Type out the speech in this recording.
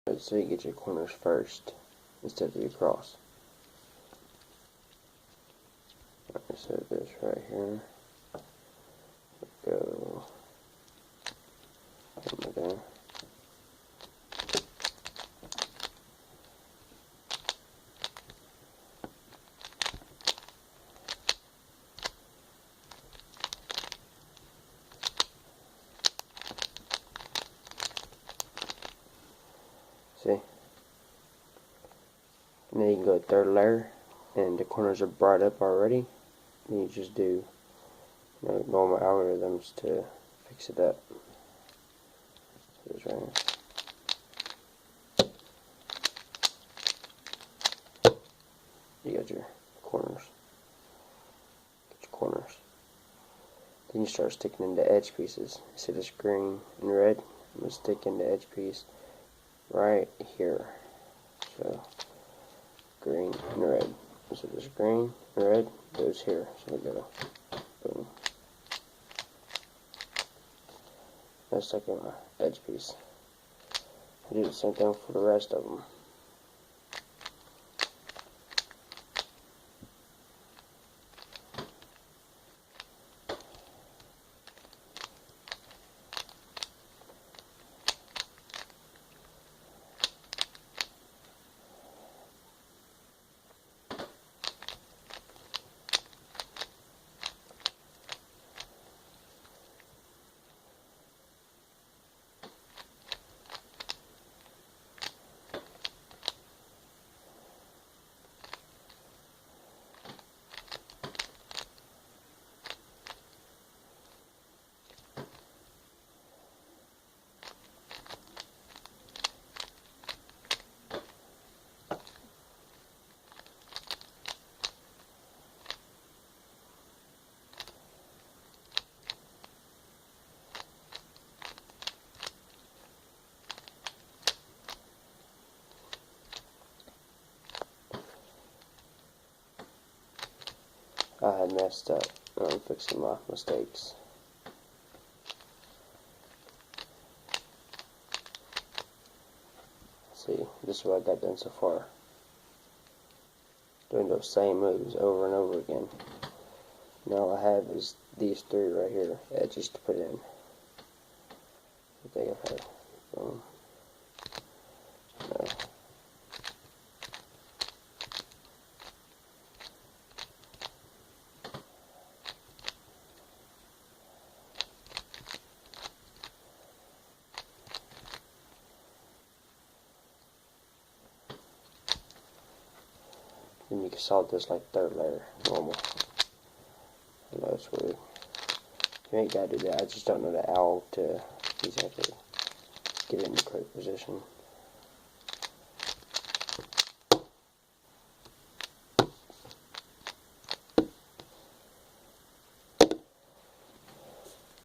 So you get your corners first instead of your cross. Alright, so this right here. Go over there. See? And then you can go third layer, and the corners are brought up already. And you just do normal algorithms to fix it up. So this right here. You got your corners. Get your corners. Then you start sticking in the edge pieces. See this green and red? I'm going to stick in the edge piece right here. So green and red. So this green and red goes here. So we go boom. Let's stick in my edge piece. I do the same thing for the rest of them. I had messed up. I'm fixing my mistakes. See, this is what I got done so far. Doing those same moves over and over again. Now all I have is these three right here, edges to put in. I think I've had boom. No. Then you can solve this like third layer, normal. I know it's weird. You ain't gotta do that. I just don't know the owl to exactly get it in the correct position.